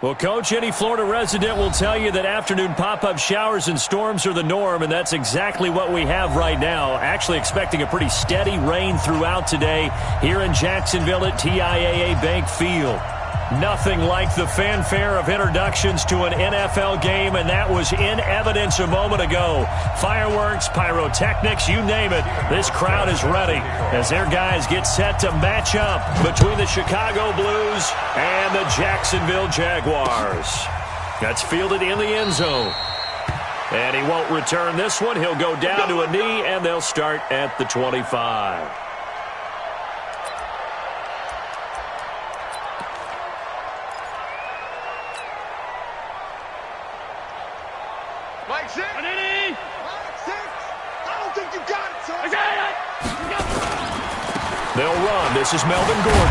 Well, Coach, any Florida resident will tell you that afternoon pop-up showers and storms are the norm, and that's exactly what we have right now. Actually expecting a pretty steady rain throughout today here in Jacksonville at TIAA Bank Field. Nothing like the fanfare of introductions to an NFL game, and that was in evidence a moment ago. Fireworks, pyrotechnics, you name it. This crowd is ready as their guys get set to match up between the Chicago Blues and the Jacksonville Jaguars. That's fielded in the end zone. And he won't return this one. He'll go down to a knee, and they'll start at the 25. They'll run. This is Melvin Gordon.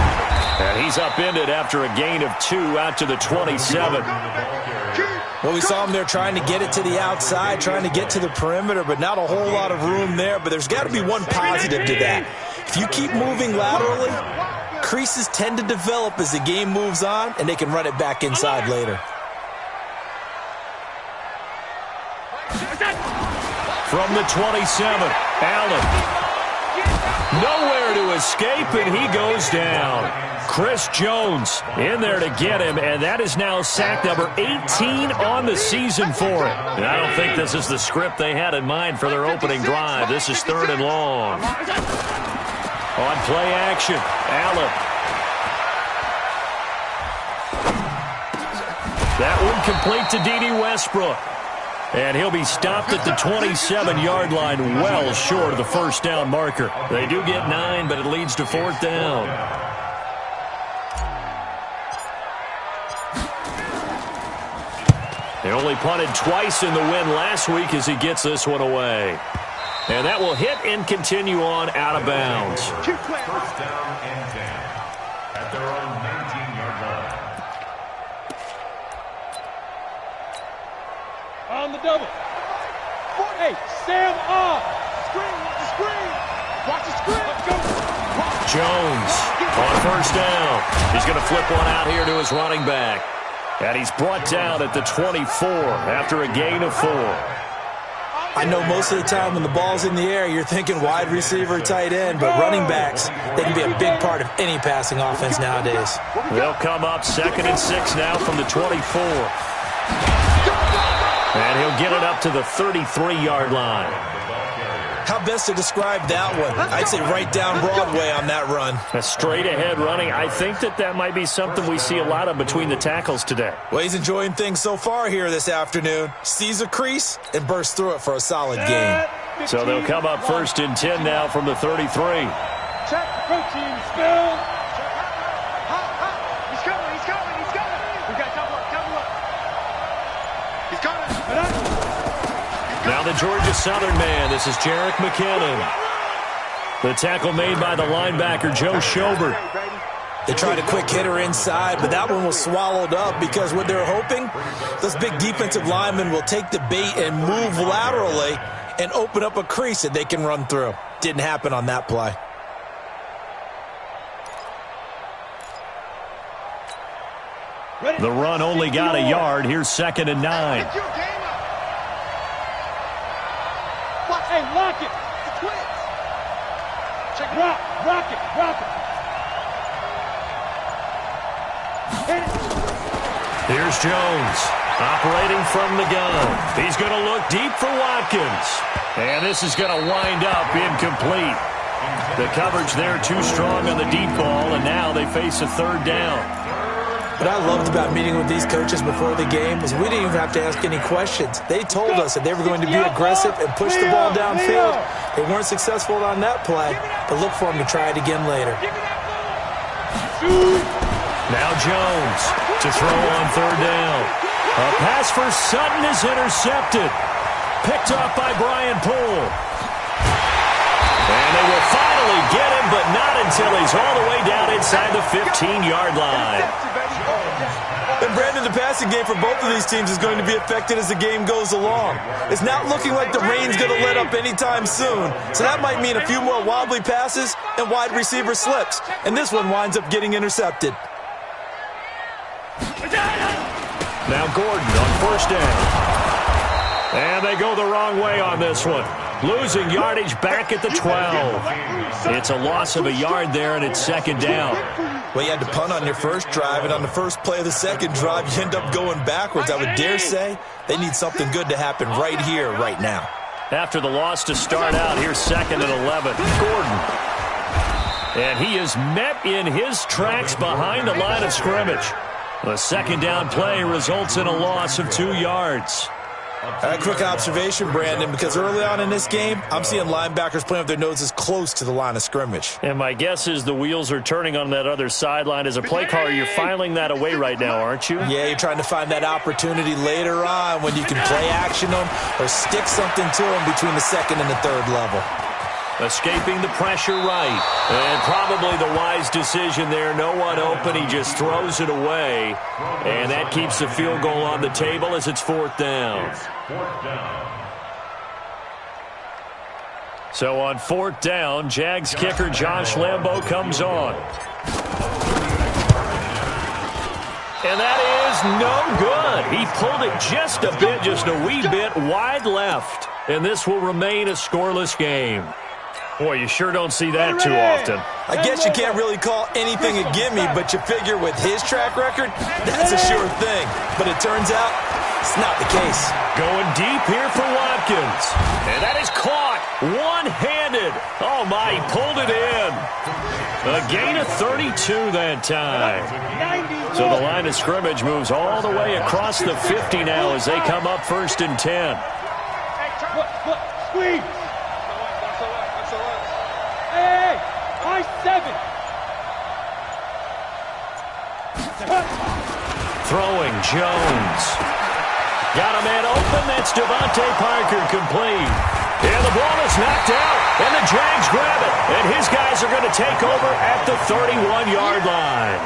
And he's upended after a gain of 2 out to the 27. Well, we saw him there trying to get it to the outside, trying to get to the perimeter, but not a whole lot of room there. But there's got to be one positive to that. If you keep moving laterally, creases tend to develop as the game moves on, and they can run it back inside later. From the 27, Allen. Nowhere to escape, and he goes down. Chris Jones in there to get him, and that is now sack number 18 on the season for him. And I don't think this is the script they had in mind for their opening drive. This is 3rd and long. On play action, Allen. That one complete to D.D. Westbrook. And he'll be stopped at the 27-yard line, well short of the first down marker. They do get 9, but it leads to 4th down. They only punted twice in the win last week as he gets this one away. And that will hit and continue on out of bounds. First down and 10 at their own 19-yard line. On the double. Hey, Sam off. Screen, watch the screen. Watch the screen. Let's go. Jones on first down. He's going to flip one out here to his running back. And he's brought down at the 24 after a gain of 4. I know most of the time when the ball's in the air, you're thinking wide receiver, tight end, but running backs, they can be a big part of any passing offense nowadays. They'll come up 2nd and 6 now from the 24. And he'll get it up to the 33-yard line. How best to describe that one? I'd say right down Broadway on that run. A straight-ahead running. I think that might be something we see a lot of between the tackles today. Well, he's enjoying things so far here this afternoon. Sees a crease and bursts through it for a solid gain. So they'll come up 1st and 10 now from the 33. Check the protein spill. He's coming. We got double up. He's coming. Now the Georgia Southern man. This is Jerick McKinnon. The tackle made by the linebacker, Joe Schobert. They tried a quick hitter inside, but that one was swallowed up because what they're hoping, those big defensive linemen will take the bait and move laterally and open up a crease that they can run through. Didn't happen on that play. The run only got a yard. Here's 2nd and 9. Hey, lock it. The twins. Check it. Rock it. Hit it. Here's Jones operating from the gun. He's going to look deep for Watkins. And this is going to wind up incomplete. The coverage there too strong on the deep ball, and now they face a 3rd down. What I loved about meeting with these coaches before the game is we didn't even have to ask any questions. They told us that they were going to be aggressive and push the ball downfield. They weren't successful on that play, but look for them to try it again later. Now Jones to throw on 3rd down. A pass for Sutton is intercepted. Picked off by Brian Poole. And they will finally get him, but not until he's all the way down inside the 15-yard line. And Brandon, the passing game for both of these teams is going to be affected as the game goes along. It's not looking like the rain's going to let up anytime soon, so that might mean a few more wobbly passes and wide receiver slips, and this one winds up getting intercepted. Now Gordon on first down. And they go the wrong way on this one. Losing yardage back at the 12. It's a loss of a yard there, and it's second down. Well, you had to punt on your first drive, and on the first play of the second drive, you end up going backwards. I would dare say they need something good to happen right here, right now. After the loss to start out, here's second and 11. Gordon. And he is met in his tracks behind the line of scrimmage. The second down play results in a loss of 2 yards. A quick observation, Brandon, because early on in this game, I'm seeing linebackers playing with their noses close to the line of scrimmage. And my guess is the wheels are turning on that other sideline. As a play caller, you're filing that away right now, aren't you? Yeah, you're trying to find that opportunity later on when you can play action them or stick something to them between the second and the third level. Escaping the pressure right. And probably the wise decision there. No one open. He just throws it away. And that keeps the field goal on the table as it's fourth down. So on fourth down, Jags kicker Josh Lambo comes on. And that is no good. He pulled it just a bit, just a wee bit wide left. And this will remain a scoreless game. Boy, you sure don't see that too often. I guess you can't really call anything a gimme, but you figure with his track record, that's a sure thing. But it turns out it's not the case. Going deep here for Watkins. And that is caught one-handed. Oh, my, he pulled it in. A gain of 32 that time. So the line of scrimmage moves all the way across the 50 now as they come up first and 10. Squeeze. Hey, I 7. Throwing Jones. Got a man open. That's Devontae Parker complete. And the ball is knocked out. And the Jags grab it. And his guys are going to take over at the 31-yard line.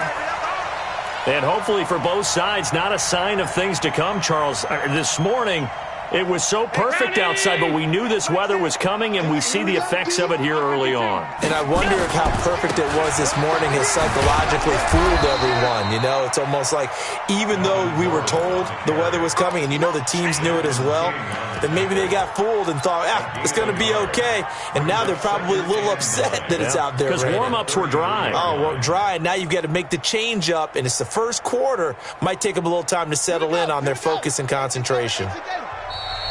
And hopefully for both sides, not a sign of things to come, Charles. This morning, it was so perfect outside, but we knew this weather was coming, and we see the effects of it here early on. And I wonder if how perfect it was this morning has psychologically fooled everyone. You know, it's almost like even though we were told the weather was coming, and you know the teams knew it as well, then maybe they got fooled and thought, it's going to be okay. And now they're probably a little upset that it's out there. Because warm-ups were dry. Oh, well, dry. And now you've got to make the change up, and it's the first quarter. Might take them a little time to settle in on their focus and concentration.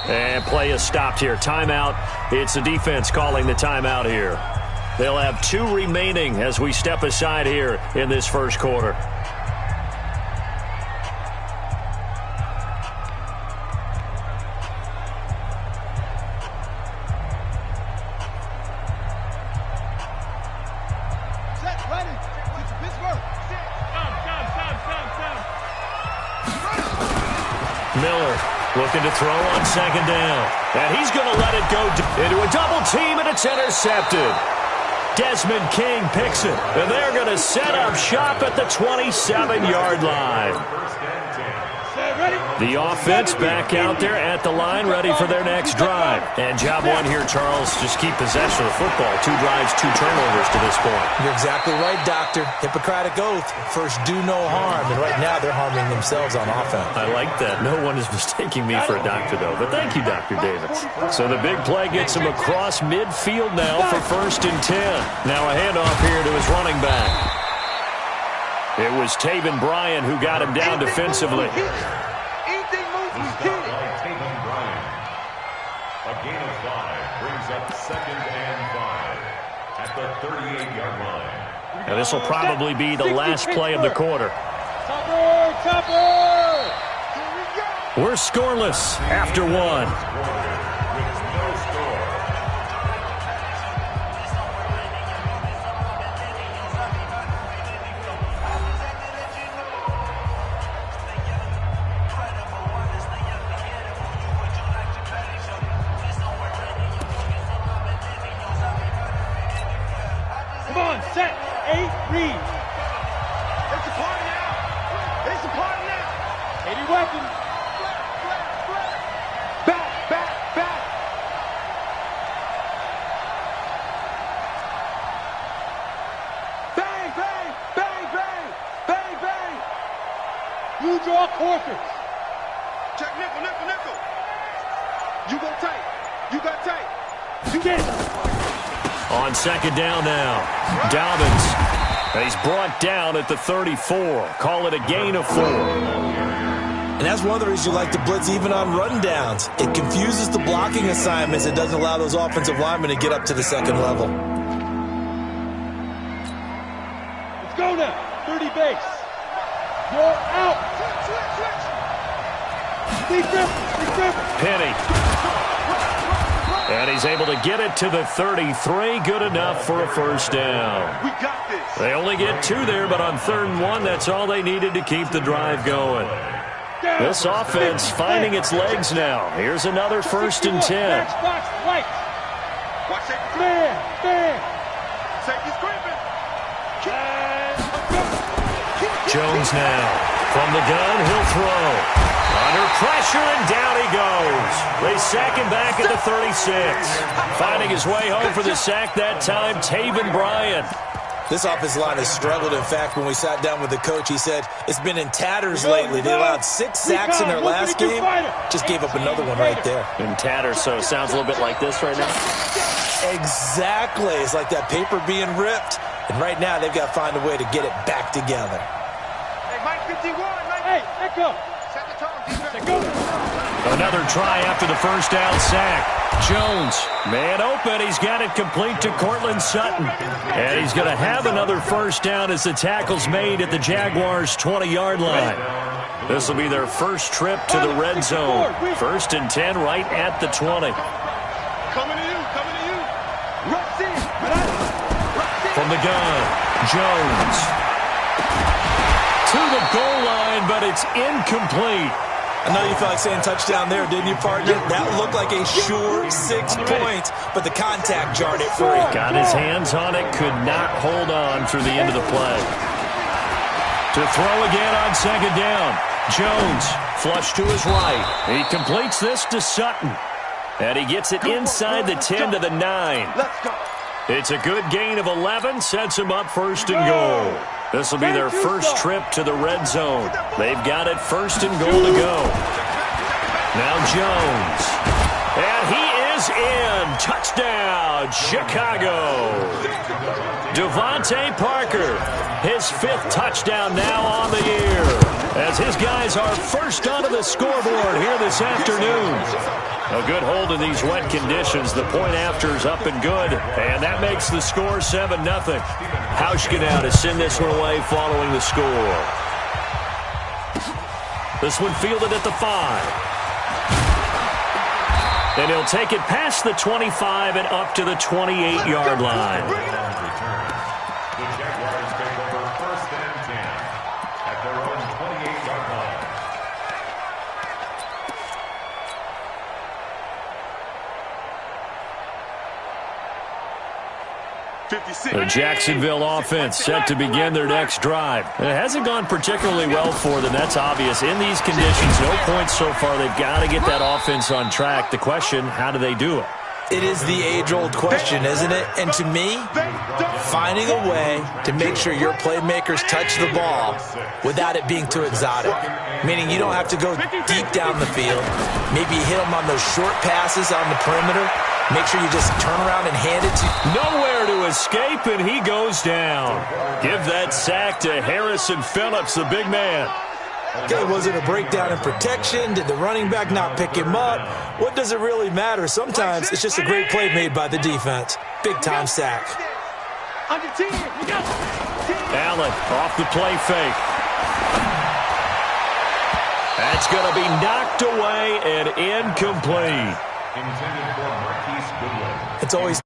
And play is stopped here. Timeout. It's the defense calling the timeout here. They'll have 2 remaining as we step aside here in this first quarter. Miller looking to throw on second down. And he's going to let it go into a double team, and it's intercepted. Desmond King picks it, and they're going to set up shop at the 27-yard line. The offense back out there at the line, ready for their next drive. And job one here, Charles, just keep possession of the football. 2 drives, 2 turnovers to this point. You're exactly right, Doctor. Hippocratic oath, first do no harm. And right now they're harming themselves on offense. I like that. No one is mistaking me for a doctor, though. But thank you, Dr. Davis. So the big play gets him across midfield now for first and 10. Now a handoff here to his running back. It was Taven Bryan who got him down defensively. A gain of 5 brings up second and 5 at the 38-yard line. And this will probably be the last play of the quarter. We're scoreless after 1. You draw quarters. Check nickel, nickel, nickel. You go tight. You got tight. You get it. On second down now, Dobbins. He's brought down at the 34. Call it a gain of 4. And that's one of the reasons you like to blitz even on rundowns. It confuses the blocking assignments. It doesn't allow those offensive linemen to get up to the second level. Let's go now. 30 base. You're out. Switch. Penny. And he's able to get it to the 33. Good enough for a first down. We got this. They only get 2 there, but on 3rd and 1, that's all they needed to keep the drive going. This offense finding its legs now. Here's another 1st and 10. Watch it. Man. Safety's creeping. Jones now. From the gun, he'll throw. Under pressure, and down he goes. They sack him back at the 36. Finding his way home for the sack that time, Taven Bryan. This offensive line has struggled. In fact, when we sat down with the coach, he said it's been in tatters lately. They allowed 6 sacks in their last game. Just gave up another one right there. In tatters, so it sounds a little bit like this right now. Exactly. It's like that paper being ripped. And right now, they've got to find a way to get it back together. Hey, Mike 51. Hey, echo. Set the tone, defense. Go. Another try after the first down sack. Jones, man open. He's got it complete to Cortland Sutton. And he's going to have another first down as the tackle's made at the Jaguars' 20-yard line. This will be their first trip to the red zone. 1st and 10 right at the 20. Coming to you. Rush in. From the gun, Jones. To the goal line, but it's incomplete. I know you felt like saying touchdown there, didn't you, partner? That looked like a sure 6 points, but the contact jarred it free. Got his hands on it, could not hold on through the end of the play. To throw again on second down. Jones, flush to his right. He completes this to Sutton. And he gets it inside the 10 to the 9. Let's go. It's a good gain of 11, sets him up 1st and goal. This will be their first trip to the red zone. They've got it 1st and goal to go. Now Jones. And he is in. Touchdown, Chicago. Devontae Parker, his 5th touchdown now on the year, as his guys are first onto the scoreboard here this afternoon. A good hold in these wet conditions. The point after is up and good, and that makes the score 7-0. Hauschka now to send this one away following the score. This one fielded at the 5. And he'll take it past the 25 and up to the 28-yard line. The Jaguars take over 1st and 10 at their own 28-yard line. The Jacksonville offense set to begin their next drive. It hasn't gone particularly well for them. That's obvious. In these conditions, no points so far. They've got to get that offense on track. The question, how do they do it? It is the age-old question, isn't it? And to me, finding a way to make sure your playmakers touch the ball without it being too exotic. Meaning you don't have to go deep down the field. Maybe you hit them on those short passes on the perimeter. Make sure you just turn around and hand it to... Nowhere to escape, and he goes down. Give that sack to Harrison Phillips, the big man. Okay, was it a breakdown in protection? Did the running back not pick him up? What does it really matter? Sometimes it's just a great play made by the defense. Big-time sack. Allen off the play fake. That's going to be knocked away and incomplete. Intended for Marquise Goodwin. It's always...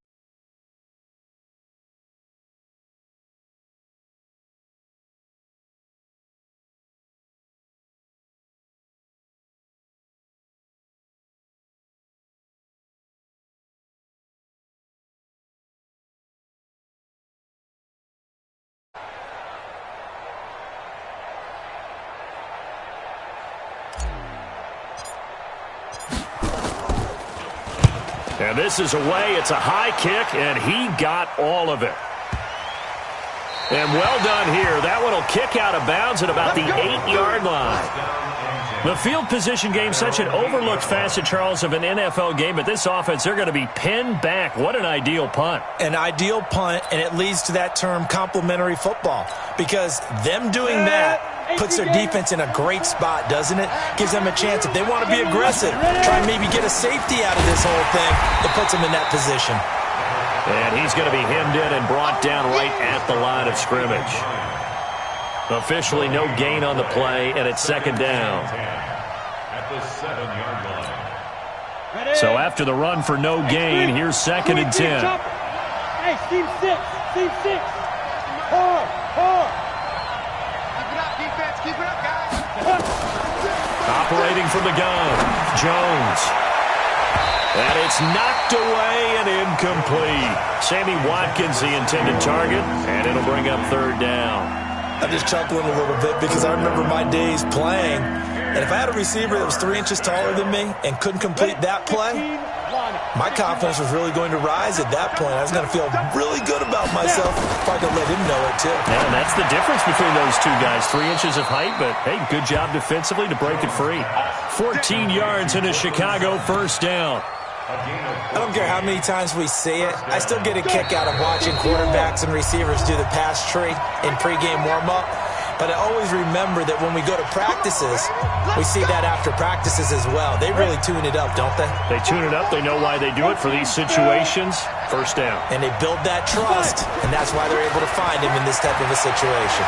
And this is away. It's a high kick, and he got all of it. And well done here. That one will kick out of bounds at about the 8-yard line. The field position game, such an overlooked facet, Charles, of an NFL game, but this offense, they're going to be pinned back. What an ideal punt. An ideal punt, and it leads to that term complementary football, because them doing that puts their defense in a great spot, doesn't it? Gives them a chance. If they want to be aggressive, try and maybe get a safety out of this whole thing, it puts them in that position. And he's going to be hemmed in and brought down right at the line of scrimmage. Officially no gain on the play, and it's second down. At the 7-yard line. So after the run for no gain, here's second and 10. Hey, team 6. Team 6. Hard. Keep it up, defense. Keep it up, guys. Operating from the gun, Jones. And it's knocked away and incomplete. Sammy Watkins, the intended target, and it'll bring up third down. I'm just chuckling a little bit because I remember my days playing, and if I had a receiver that was 3 inches taller than me and couldn't complete that play, my confidence was really going to rise at that point. I was going to feel really good about myself if I could let him know it, too. Yeah, and that's the difference between those two guys. 3 inches of height, but, hey, good job defensively to break it free. 14 yards in a Chicago first down. I don't care how many times we see it. I still get a kick out of watching quarterbacks and receivers do the pass tree in pregame warm-up. But I always remember that when we go to practices, we see that after practices as well. They really tune it up, don't they? They tune it up. They know why they do it for these situations. First down. And they build that trust, and that's why they're able to find him in this type of a situation.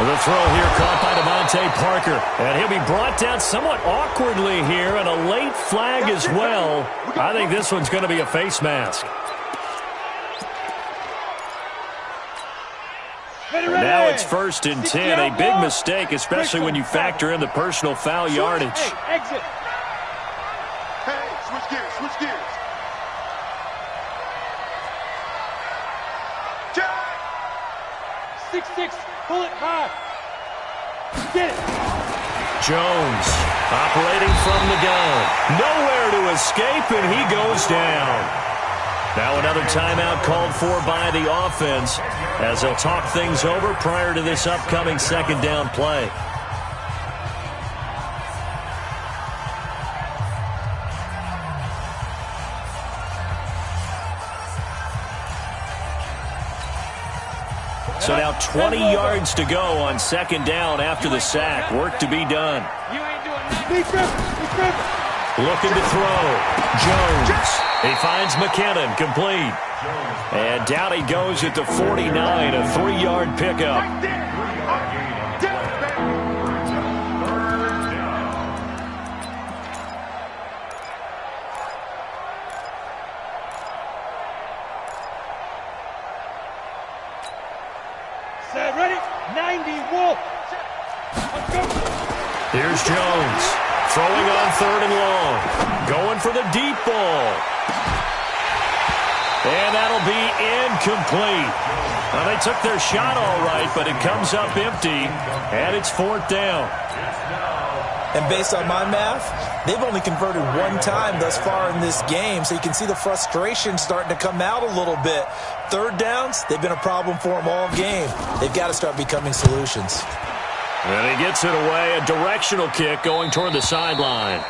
The throw here caught by Devontae Parker. And he'll be brought down somewhat awkwardly here, and a late flag as well. I think this one's going to be a face mask. Now it's first and 10. A big mistake, especially when you factor in the personal foul yardage. Exit. Hey, switch gears. 6-6, pull it high. Get it. Jones operating from the gun. Nowhere to escape, and he goes down. Now another timeout called for by the offense as they'll talk things over prior to this upcoming second down play. So now 20 yards to go on second down after the sack. Work to be done. You ain't doing nothing. Looking to throw. Jones. He finds McKinnon. Complete. And down he goes at the 49. A 3-yard pickup. Ready? 90, Wolf. Let's go. Here's Jones. Throwing on third and long. Going for the deep ball. And that'll be incomplete. Well, they took their shot all right, but it comes up empty, and it's fourth down. And based on my math, they've only converted one time thus far in this game, so you can see the frustration starting to come out a little bit. Third downs, they've been a problem for them all game. They've got to start becoming solutions. And he gets it away, a directional kick going toward the sideline.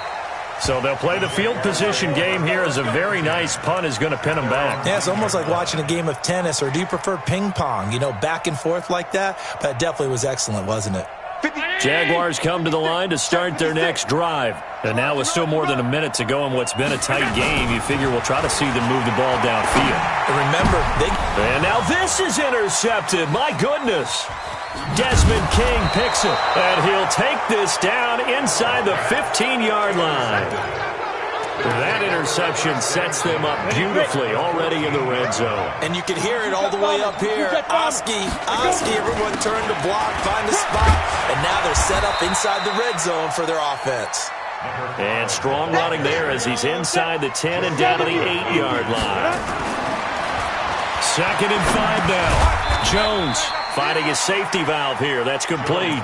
So they'll play the field position game here as a very nice punt is going to pin them back. Yeah, it's almost like watching a game of tennis, or do you prefer ping pong? You know, back and forth like that? But it definitely was excellent, wasn't it? Jaguars come to the line to start their next drive. And now with still more than a minute to go in what's been a tight game, you figure we'll try to see them move the ball downfield. And remember, And now this is intercepted. My goodness. Desmond King picks it, and he'll take this down inside the 15-yard line. That interception sets them up beautifully already in the red zone. And you can hear it all the way up here. Oski, everyone turned to block, find a spot, and now they're set up inside the red zone for their offense. And strong running there as he's inside the 10 and down to the 8-yard line. Second and 5 now. Jones finding his safety valve here. That's complete.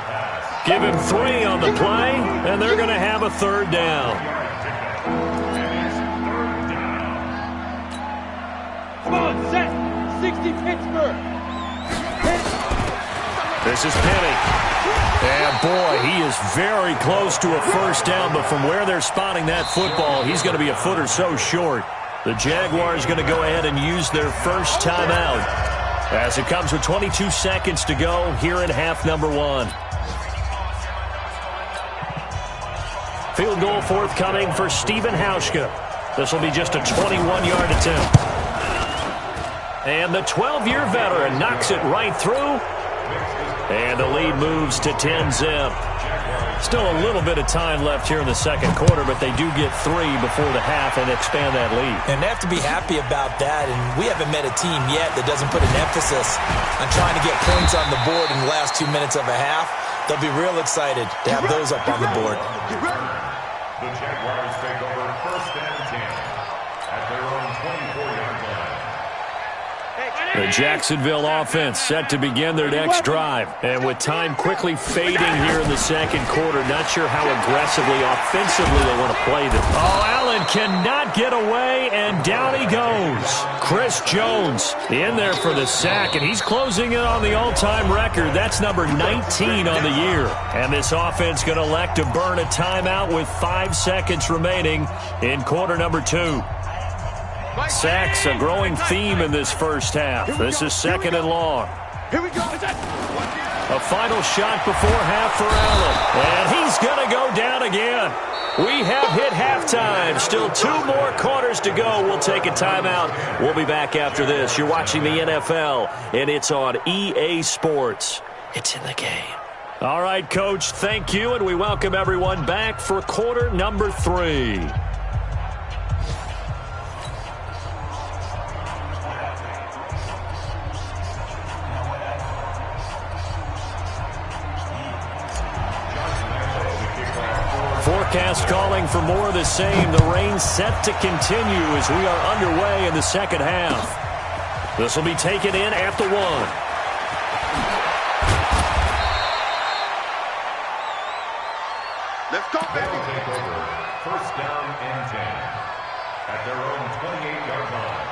Give him 3 on the play, and they're going to have a third down. Come on, set. 60 Pittsburgh. This is Penny. And, boy, he is very close to a first down, but from where they're spotting that football, he's going to be a foot or so short. The Jaguars going to go ahead and use their first timeout as it comes with 22 seconds to go here in half number 1. Field goal forthcoming for Stephen Hauschka. This will be just a 21-yard attempt. And the 12-year veteran knocks it right through. And the lead moves to 10-zip. Still a little bit of time left here in the second quarter, but they do get 3 before the half and expand that lead. And they have to be happy about that, and we haven't met a team yet that doesn't put an emphasis on trying to get points on the board in the last 2 minutes of a half. They'll be real excited to have those up on the board. The Jaguars take over first and 10 at their own 24-yard line. The Jacksonville offense set to begin their next drive. And with time quickly fading here in the second quarter, not sure how aggressively, offensively they want to play this. Oh, Allen cannot get away, and down he goes. Chris Jones in there for the sack, and he's closing in on the all-time record. That's number 19 on the year. And this offense going to elect to burn a timeout with 5 seconds remaining in quarter number 2. Sacks, a growing theme in this first half. This is second and long. Here we go. A final shot before half for Allen. And he's going to go down again. We have hit halftime. Still 2 more quarters to go. We'll take a timeout. We'll be back after this. You're watching the NFL, and it's on EA Sports. It's in the game. All right, Coach, thank you, and we welcome everyone back for quarter number 3. Forecast calling for more of the same. The rain set to continue as we are underway in the second half. This will be taken in at the 1. Let's go, baby. Take over first down and 10 at their own 28-yard line.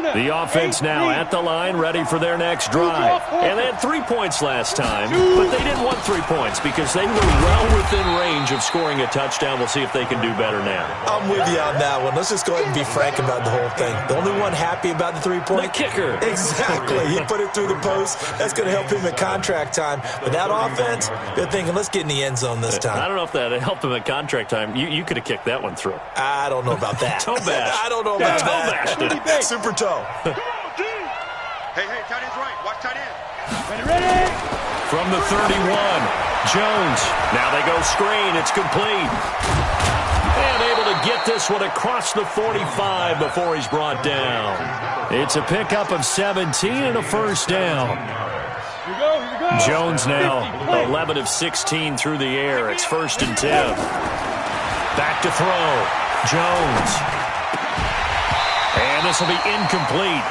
The offense now at the line, ready for their next drive. And they had 3 points last time, but they didn't want 3 points because they were well within range of scoring a touchdown. We'll see if they can do better now. I'm with you on that one. Let's just go ahead and be frank about the whole thing. The only one happy about the 3-point? The kicker. Exactly. He put it through the post. That's going to help him at contract time. But that offense, they're thinking, let's get in the end zone this time. I don't know if that helped him at contract time. You could have kicked that one through. I don't know about that. Toe bash. I don't know about that. Toe bashed it. Super toe. Come on, D. Hey, tight end's right. Watch tight end. Ready. From the 31, Jones. Now they go screen. It's complete. And able to get this one across the 45 before he's brought down. It's a pickup of 17 and a first down. Here we go. Jones now 11 of 16 through the air. It's first and 10. Back to throw. Jones. And this will be incomplete.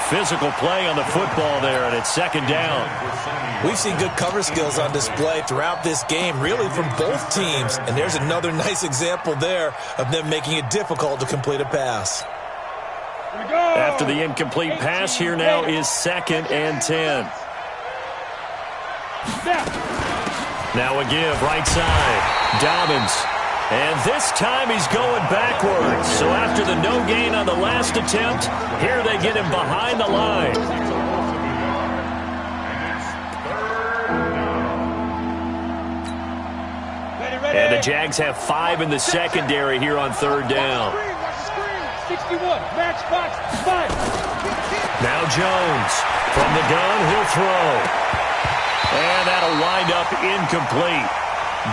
Physical play on the football there, and it's second down. We've seen good cover skills on display throughout this game, really from both teams. And there's another nice example there of them making it difficult to complete a pass. Here we go. After the incomplete pass, here now is second and 10. Now a give, right side. Dobbins. And this time he's going backwards. So after the no gain on the last attempt, here they get him behind the line. And the Jags have 5 in the secondary here on third down. 61, match box, 5. Now Jones. From the gun, he'll throw. And that'll wind up incomplete.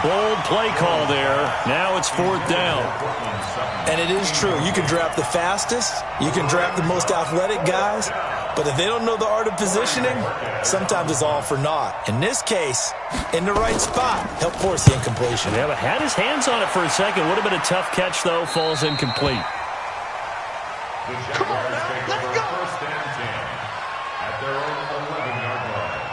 Bold play call there. Now it's fourth down. And it is true. You can draft the fastest. You can draft the most athletic guys. But if they don't know the art of positioning, sometimes it's all for naught. In this case, in the right spot, help force the incompletion. Yeah, but had his hands on it for a second. Would have been a tough catch, though. Falls incomplete. The Jaguars take over first and 10 at their own 11-yard line.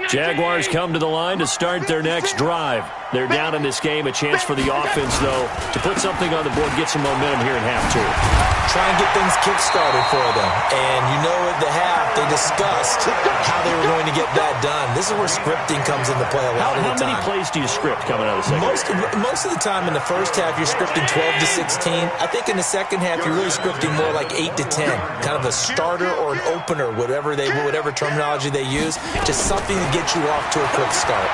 Jaguars come to the line to start their next drive. They're down in this game. A chance for the offense, though, to put something on the board, get some momentum here in half two. Try and get things kick-started for them. And you know at the half, they discussed how they were going to get that done. This is where scripting comes into play a lot of the time. How many plays do you script coming out of the second? Most of the time in the first half, you're scripting 12 to 16. I think in the second half, you're really scripting more like 8 to 10. Kind of a starter or an opener, whatever terminology they use. Just something to get you off to a quick start.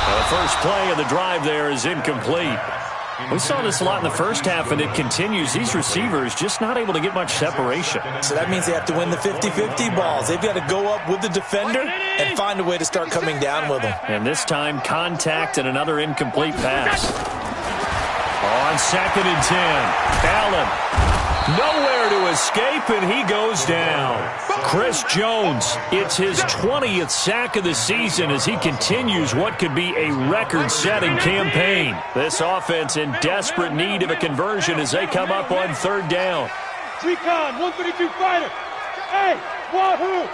The first play of the drive there is incomplete. We saw this a lot in the first half, and it continues. These receivers just not able to get much separation. So that means they have to win the 50-50 balls. They've got to go up with the defender and find a way to start coming down with them. And this time, contact and another incomplete pass. On 2nd and 10, Allen. Nowhere to escape, and he goes down. Chris Jones, it's his 20th sack of the season as he continues what could be a record-setting campaign. This offense in desperate need of a conversion as they come up on 3rd down. Recon, 132 fighter. Hey, wahoo!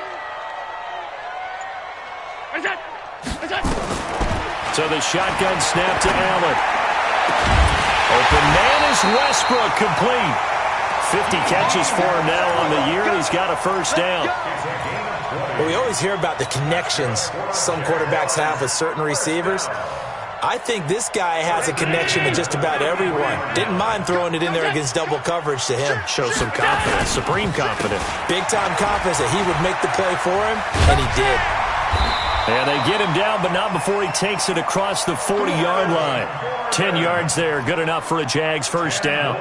So the shotgun snap to Allen. Open man is Westbrook, complete. 50 catches for him now on the year, and he's got a first down. Well, we always hear about the connections some quarterbacks have with certain receivers. I think this guy has a connection with just about everyone. Didn't mind throwing it in there against double coverage to him. Shows some confidence, supreme confidence. Big-time confidence that he would make the play for him, and he did. And they get him down, but not before he takes it across the 40-yard line. 10 yards there, good enough for a Jags first down.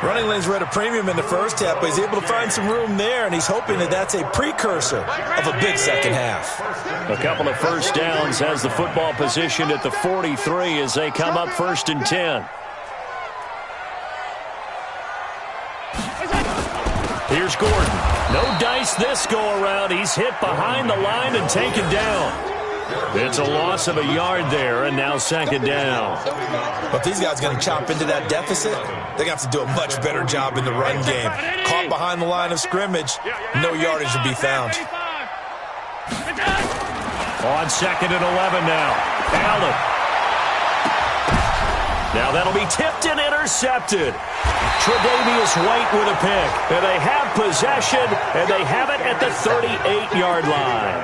Running lanes were at a premium in the first half, but he's able to find some room there, and he's hoping that that's a precursor of a big second half. A couple of first downs, has the football positioned at the 43 as they come up 1st and 10. Here's Gordon. No dice this go-around. He's hit behind the line and taken down. It's a loss of a yard there, and now 2nd down. But these guys are going to chop into that deficit. They're going to have to do a much better job in the run game. Caught behind the line of scrimmage, no yardage to be found. On 2nd and 11 now. Allen. Now that'll be tipped and intercepted. Tre'Davious White with a pick. And they have possession, and they have it at the 38-yard line.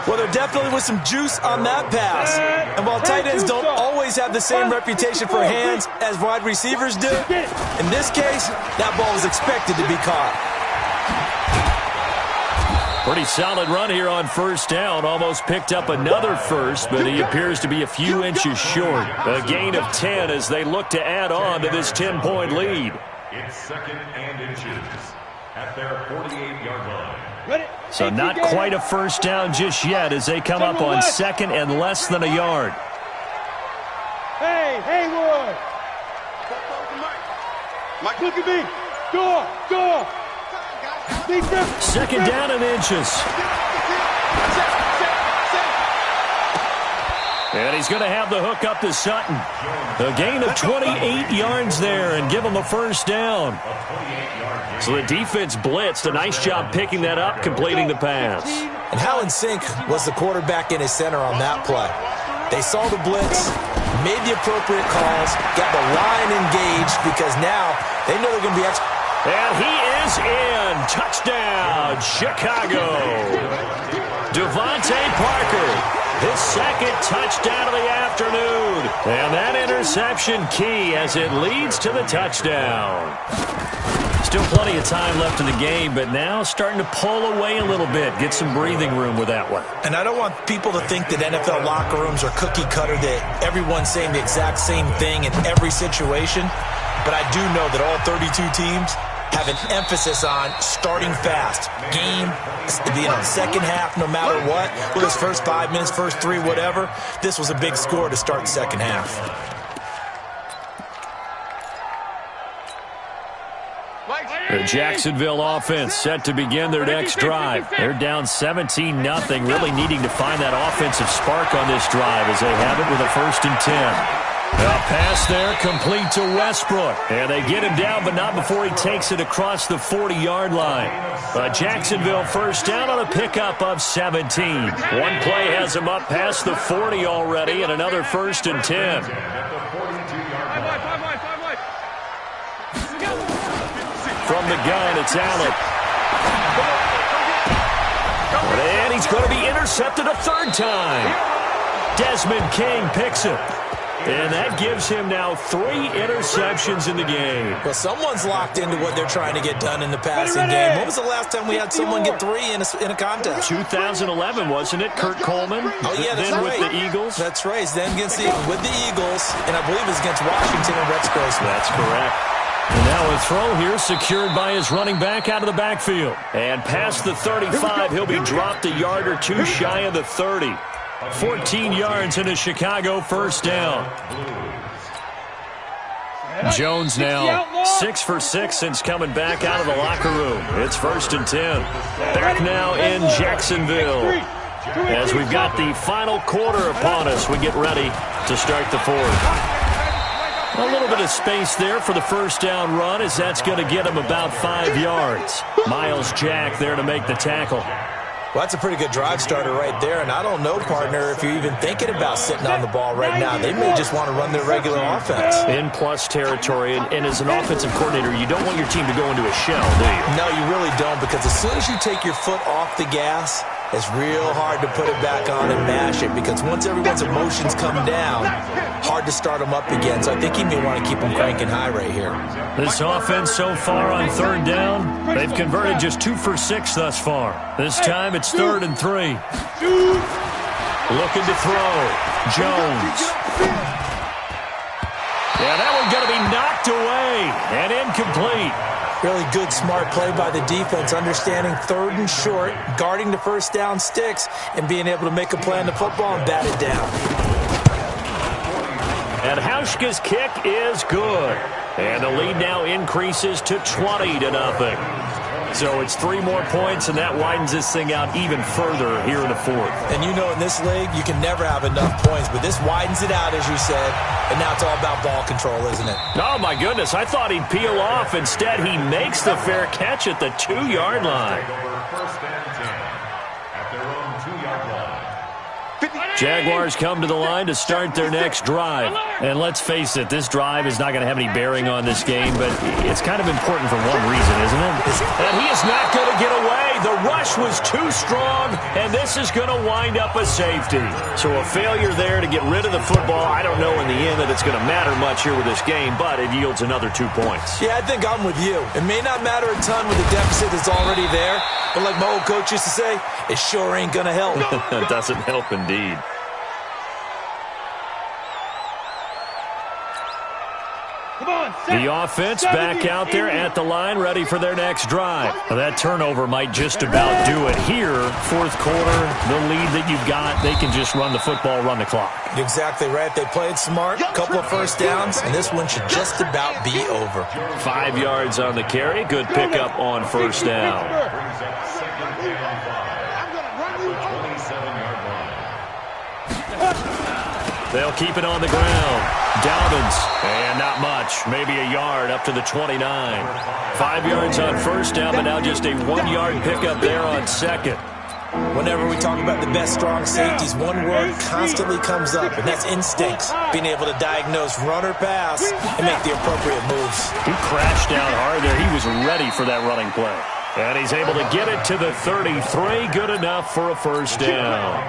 Well, there definitely was some juice on that pass. And while tight ends don't always have the same reputation for hands as wide receivers do, in this case, that ball was expected to be caught. Pretty solid run here on 1st down. Almost picked up another first, but he appears to be a few inches short. A gain of 10 as they look to add on to this 10-point lead. It's 2nd and inches at their 48-yard line. So not quite a first down just yet as they come up on 2nd and less than a yard. Hey, Haywood! Mike, look at me! Door! 2nd down and inches. And he's going to have the hook up to Sutton. A gain of 28 yards there and give him a first down. So the defense blitzed. A nice job picking that up, completing the pass. And how in sync was the quarterback in his center on that play? They saw the blitz, made the appropriate calls, got the line engaged because now they know they're going to be extra. And he is in. Touchdown, Chicago. Devontae Parker, his 2nd touchdown of the afternoon. And that interception key as it leads to the touchdown. Still plenty of time left in the game, but now starting to pull away a little bit. Get some breathing room with that one. And I don't want people to think that NFL locker rooms are cookie cutter, that everyone's saying the exact same thing in every situation. But I do know that all 32 teams have an emphasis on starting fast. Game, second half, no matter what. Whether it's first 5 minutes, first 3, whatever. This was a big score to start second half. The Jacksonville offense set to begin their next drive. They're down 17-0, really needing to find that offensive spark on this drive as they have it with a 1st and 10. A pass there complete to Westbrook. And they get him down, but not before he takes it across the 40-yard line. A Jacksonville first down on a pickup of 17. One play has him up past the 40 already, and another 1st and 10. From the gun, it's Allen. And he's going to be intercepted a 3rd time. Desmond King picks it. And that gives him now 3 interceptions in the game. Well, someone's locked into what they're trying to get done in the passing game. When was the last time we had someone get 3 in a contest? 2011, wasn't it? Kurt Coleman? Oh, yeah, that's then right. With the Eagles? That's right. Then with the Eagles, and I believe it's against Washington and Rex Grossman. That's correct. And now a throw here secured by his running back out of the backfield. And past the 35, he'll be dropped a yard or 2 shy of the 30. 14 yards in a Chicago first down. Jones now 6 for 6 since coming back out of the locker room. It's 1st and 10. Back now in Jacksonville. As we've got the final quarter upon us, we get ready to start the 4th. A little bit of space there for the first down run, as that's going to get him about 5 yards. Miles Jack there to make the tackle. Well, that's a pretty good drive starter right there, and I don't know, partner, if you're even thinking about sitting on the ball right now. They may just want to run their regular offense. In plus territory, and as an offensive coordinator, you don't want your team to go into a shell, do you? No, you really don't, because as soon as you take your foot off the gas, it's real hard to put it back on and mash it, because once everyone's emotions come down, hard to start them up again. So I think he may want to keep them cranking high right here. This offense so far on 3rd down, they've converted just 2 for 6 thus far. This time it's 3rd and 3. Looking to throw. Jones. Yeah, that one's going to be knocked away and incomplete. Really good, smart play by the defense, understanding 3rd and short, guarding the first down sticks, and being able to make a play on the football and bat it down. And Hauschka's kick is good. And the lead now increases to 20-0. So it's 3 more points, and that widens this thing out even further here in the 4th. And you know in this league, you can never have enough points, but this widens it out, as you said, and now it's all about ball control, isn't it? Oh, my goodness. I thought he'd peel off. Instead, he makes the fair catch at the 2-yard line. Jaguars come to the line to start their next drive. And let's face it, this drive is not going to have any bearing on this game, but it's kind of important for one reason, isn't it? And he is not going to get away. The rush was too strong, and this is going to wind up a safety. So a failure there to get rid of the football. I don't know in the end that it's going to matter much here with this game, but it yields another 2 points. Yeah, I think I'm with you. It may not matter a ton with the deficit that's already there, but like my old coach used to say, it sure ain't going to help. It doesn't help indeed. The offense back out there at the line, ready for their next drive. Well, that turnover might just about do it here. 4th quarter, the lead that you've got, they can just run the football, run the clock. Exactly right. They played smart, a couple of first downs, and this one should just about be over. 5 yards on the carry. Good pickup on first down. They'll keep it on the ground. Dobbins, and not much. Maybe a yard up to the 29. 5 yards on first down, but now just a 1-yard pickup there on 2nd. Whenever we talk about the best strong safeties, one word constantly comes up, and that's instincts. Being able to diagnose run or pass and make the appropriate moves. He crashed down hard there. He was ready for that running play. And he's able to get it to the 33. Good enough for a first down.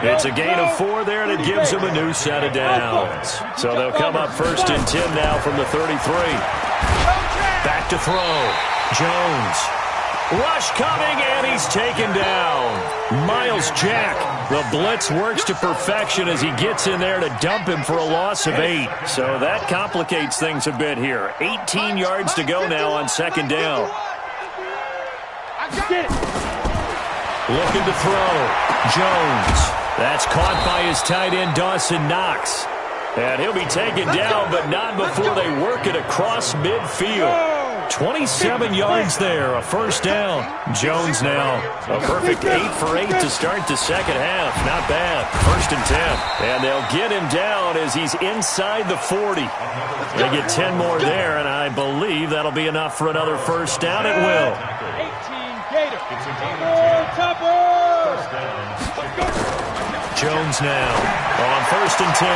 It's a gain of 4 there, and it gives him a new set of downs. So they'll come up 1st and 10 now from the 33. Back to throw. Jones. Rush coming, and he's taken down. Miles Jack. The blitz works to perfection as he gets in there to dump him for a loss of 8. So that complicates things a bit here. 18 yards to go now on 2nd down. Looking to throw. Jones. That's caught by his tight end, Dawson Knox. And he'll be taken down, but not before they work it across midfield. 27 yards there, a first down. Jones now a perfect 8 for 8 to start the second half. Not bad. 1st and 10. And they'll get him down as he's inside the 40. They get 10 more there, and I believe that'll be enough for another first down. It will. 18 Gator. Topper. Jones now on 1st and 10.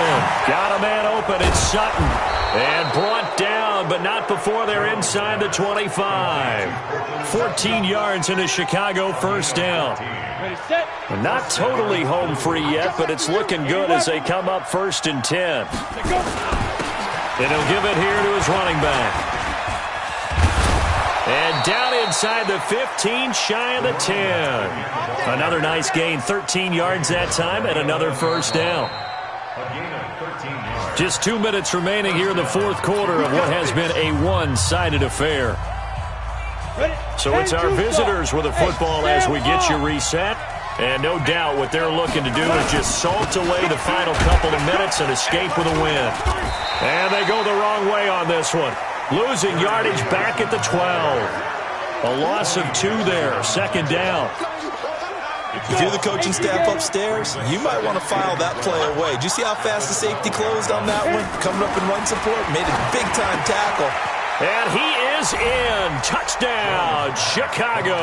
Got a man open. It's Sutton. And brought down, but not before they're inside the 25. 14 yards in a Chicago first down. Not totally home free yet, but it's looking good as they come up 1st and 10. And he'll give it here to his running back. And down inside the 15, shy of the 10. Another nice gain, 13 yards that time, and another first down. Just 2 minutes remaining here in the 4th quarter of what has been a one-sided affair. So it's our visitors with the football as we get you reset. And no doubt what they're looking to do is just salt away the final couple of minutes and escape with a win. And they go the wrong way on this one. Losing yardage back at the 12. A loss of 2 there, 2nd down. If you're the coaching staff upstairs, you might want to file that play away. Did you see how fast the safety closed on that one? Coming up in run support, made a big-time tackle. And he is in. Touchdown, Chicago.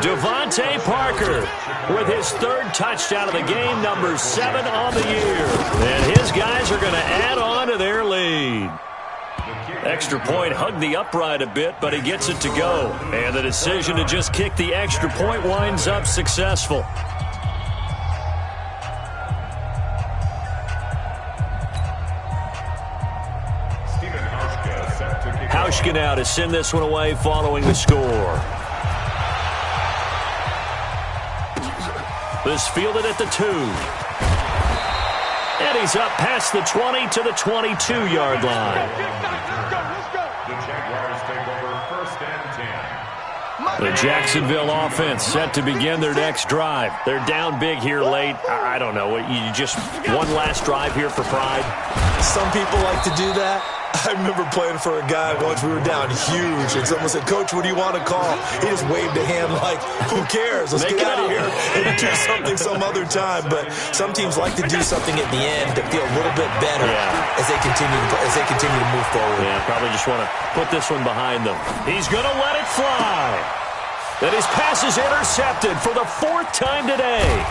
Devontae Parker with his 3rd touchdown of the game, number 7 on the year. And his guys are going to add on to their lead. Extra point hugged the upright a bit, but he gets it to go. And the decision to just kick the extra point winds up successful. Hauschka now to send this one away following the score. This fielded at the 2. And he's up past the 20 to the 22-yard line. The Jaguars take over 1st and 10. The Jacksonville offense set to begin their next drive. They're down big here late. I don't know. You just one last drive here for pride? Some people like to do that. I remember playing for a guy once. We were down huge, and someone said, "Coach, what do you want to call?" He just waved a hand like, "Who cares? Let's get out of here and do something some other time." But some teams like to do something at the end to feel a little bit better as they continue to move forward. Yeah, probably just want to put this one behind them. He's going to let it fly. And his pass is intercepted for the 4th time today.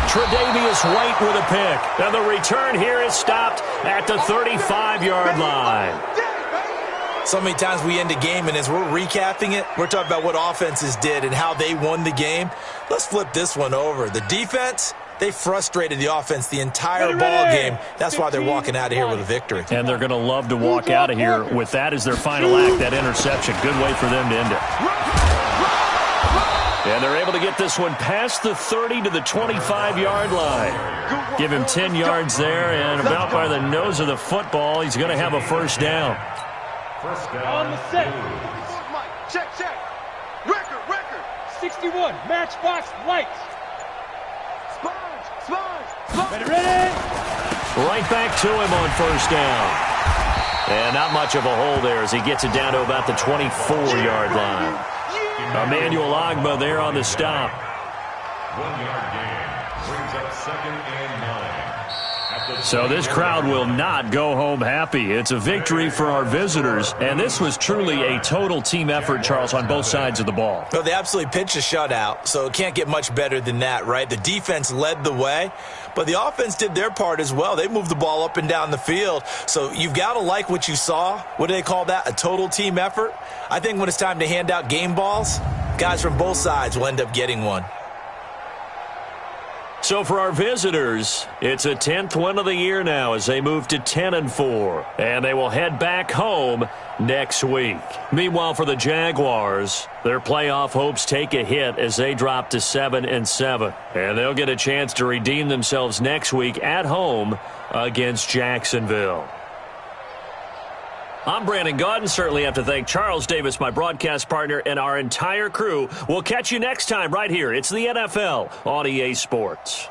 Tre'Davious White with a pick. And the return here is stopped at the 35-yard line. So many times we end a game, and as we're recapping it, we're talking about what offenses did and how they won the game. Let's flip this one over. The defense, they frustrated the offense the entire ball game. That's why they're walking out of here with a victory. And they're going to love to walk out of here with that as their final act, that interception. Good way for them to end it. And they're able to get this one past the 30 to the 25-yard line. Give him 10 yards there, and about by the nose of the football, he's going to have a first down. First down. On the set. Check. Record. 61. Matchbox lights. Sponge. Ready. Right back to him on first down. And not much of a hole there as he gets it down to about the 24-yard line. Emmanuel Ogbah there on the stop. 1-yard gain brings up 2nd and 9. So this crowd will not go home happy. It's a victory for our visitors, and this was truly a total team effort, Charles, on both sides of the ball. Well, they absolutely pitched a shutout, so it can't get much better than that, right? The defense led the way, but the offense did their part as well. They moved the ball up and down the field, so you've got to like what you saw. What do they call that? A total team effort? I think when it's time to hand out game balls, guys from both sides will end up getting one. So for our visitors, it's a 10th win of the year now as they move to 10-4, and they will head back home next week. Meanwhile, for the Jaguars, their playoff hopes take a hit as they drop to 7-7, and they'll get a chance to redeem themselves next week at home against Jacksonville. I'm Brandon Gaudin. Certainly have to thank Charles Davis, my broadcast partner, and our entire crew. We'll catch you next time right here. It's the NFL on EA Sports.